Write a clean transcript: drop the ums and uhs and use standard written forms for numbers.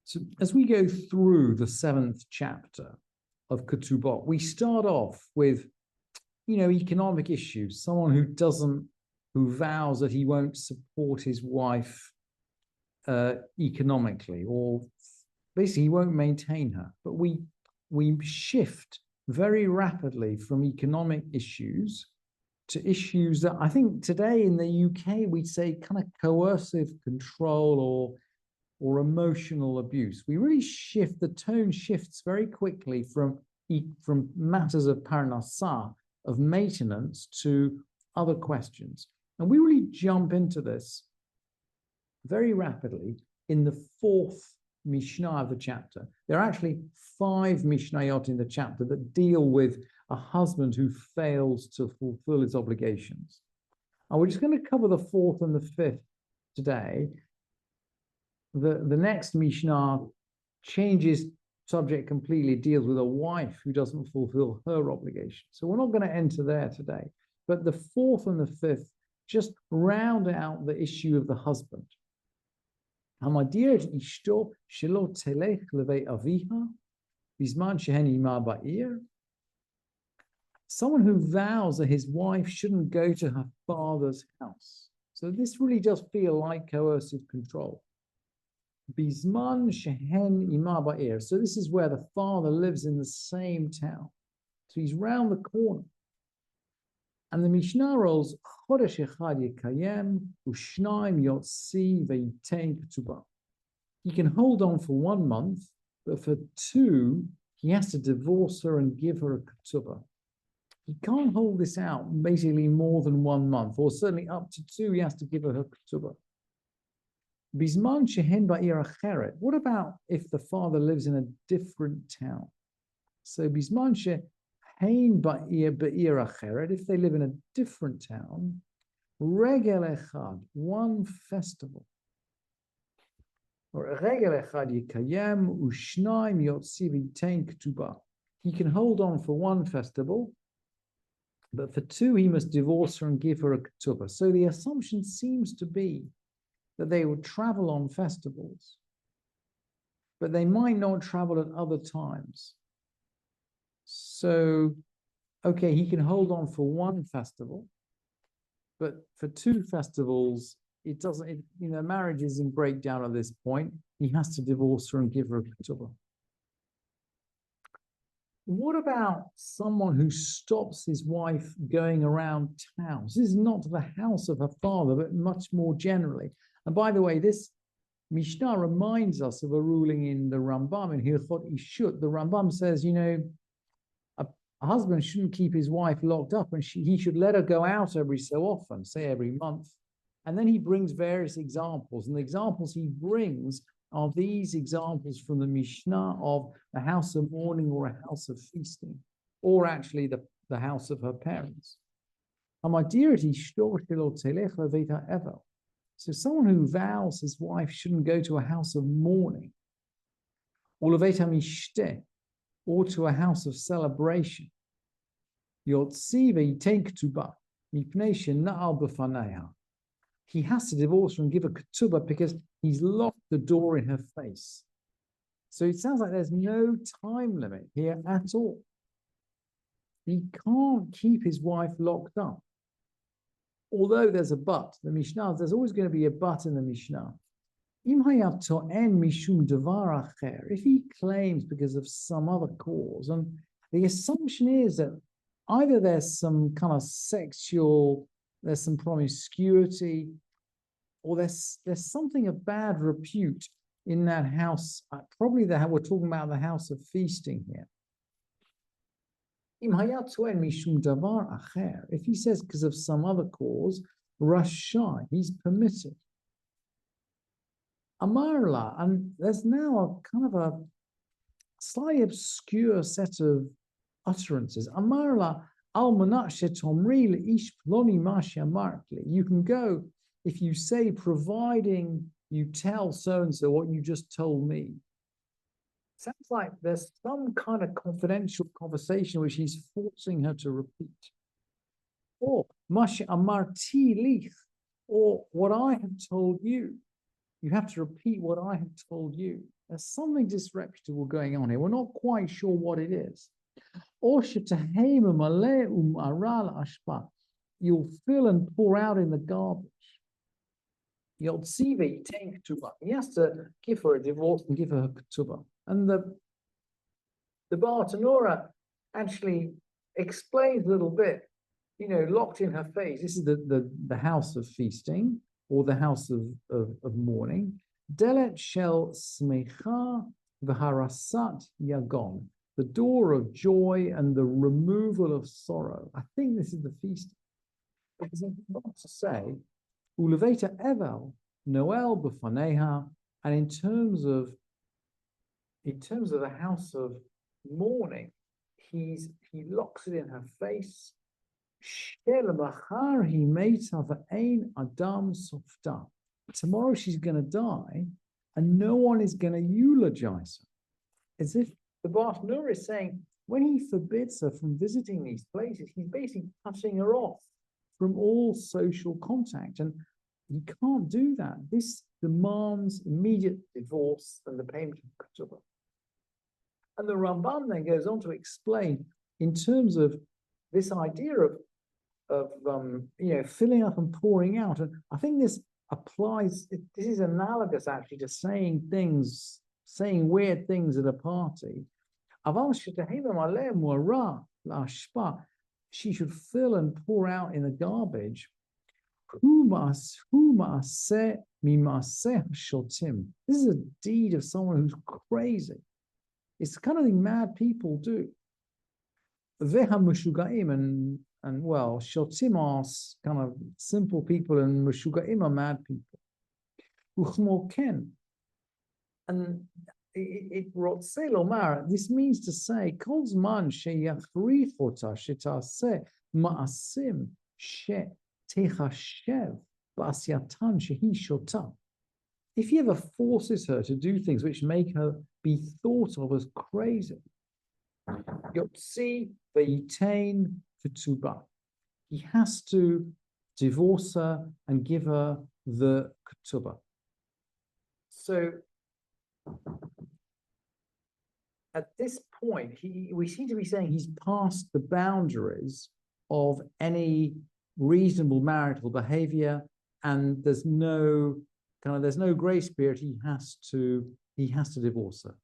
So as we go through the 7th chapter of Ketubot, we start off with, economic issues. Someone who vows that he won't support his wife economically, or basically he won't maintain her. But we shift very rapidly from economic issues to issues that I think today in the UK we'd say kind of coercive control or emotional abuse. We really shift, the tone shifts very quickly from matters of parnasah, of maintenance, to other questions. And we really jump into this very rapidly in the 4th Mishnah of the chapter. There are actually 5 Mishnayot in the chapter that deal with a husband who fails to fulfill his obligations. And we're just going to cover the 4th and the 5th today. The next Mishnah changes subject completely, deals with a wife who doesn't fulfill her obligation. So we're not going to enter there today. But the 4th and the 5th just round out the issue of the husband. Someone who vows that his wife shouldn't go to her father's house. So this really does feel like coercive control. Bisman shehen ima ba'ir. So this is where the father lives in the same town. So he's round the corner. And the Mishnah rolls chodesh echad yekayem u'shnayim yotzi ve'yitein ketubah. He can hold on for 1 month, but for 2, he has to divorce her and give her a ketubah. He can't hold this out basically more than 1 month, or certainly up to 2, he has to give her ketubah. Bisman shehen ba'ir acheret. What about if the father lives in a different town? So bisman shehen ba'ir acheret, if they live in a different town, regel echad, 1 festival. Or regel echad yikayem u'shnayim yotzi v'yitein ketubah. He can hold on for 1 festival, but for 2 he must divorce her and give her a ketubah. So the assumption seems to be that they would travel on festivals, but they might not travel at other times. So, okay, he can hold on for 1 festival, but for 2 festivals, marriage is in breakdown at this point. He has to divorce her and give her a ketubah. What about someone who stops his wife going around towns? This is not to the house of her father, but much more generally. And by the way, this Mishnah reminds us of a ruling in the Rambam, in Hilchot Ishut. The Rambam says, a husband shouldn't keep his wife locked up, and he should let her go out every so often, say every month. And then he brings various examples, and the examples he brings are these examples from the Mishnah of a house of mourning or a house of feasting, or actually the house of her parents. So someone who vows his wife shouldn't go to a house of mourning, or to a house of celebration. He has to divorce her and give a ketubah because he's locked the door in her face. So it sounds like there's no time limit here at all. He can't keep his wife locked up. Although there's a but, there's always going to be a but in the Mishnah. If he claims because of some other cause, and the assumption is that either there's some kind of there's some promiscuity, or there's something of bad repute in that house. Probably we're talking about the house of feasting here. If he says because of some other cause, Rashai, he's permitted. Amarla, and there's now a kind of a slightly obscure set of utterances. Amarla, you can go if you say, providing you tell so-and-so what you just told me. Sounds like there's some kind of confidential conversation which he's forcing her to repeat. Or Masha Amarti Lich, or what I have told you. You have to repeat what I have told you. There's something disreputable going on here. We're not quite sure what it is. Or you'll fill and pour out in the garbage. He has to give her a divorce and give her a ketubah. And the Bartanura actually explains a little bit, locked in her face. This is the house of feasting, or the house of mourning. Delet shel smecha v'harasat yagon. The door of joy and the removal of sorrow. I think this is the feast. Because I forgot to say, uleveta evel noel b'faneha, and in terms of the house of mourning, he locks it in her face. Tomorrow she's going to die, and no one is going to eulogize her. As if the Bartanura is saying, when he forbids her from visiting these places, he's basically cutting her off from all social contact. And he can't do that. This demands immediate divorce and the payment of ketubah. And the Ramban then goes on to explain, in terms of this idea of filling up and pouring out. And I think this applies, this is analogous actually to saying weird things at a party. She should fill and pour out in the garbage. This is a deed of someone who's crazy. It's the kind of thing mad people do. And well, shotim are kind of simple people, and meshugaim are mad people. And this means to say, kol zman sheyachrich ota shetaseh ma'asim shetechashev ba'asyatan shehi shota. If he ever forces her to do things which make her be thought of as crazy, yotzi veyitain ketubah, he has to divorce her and give her the ketubah. So at this point, we seem to be saying he's past the boundaries of any reasonable marital behavior, and there's no grace period. He has to divorce her.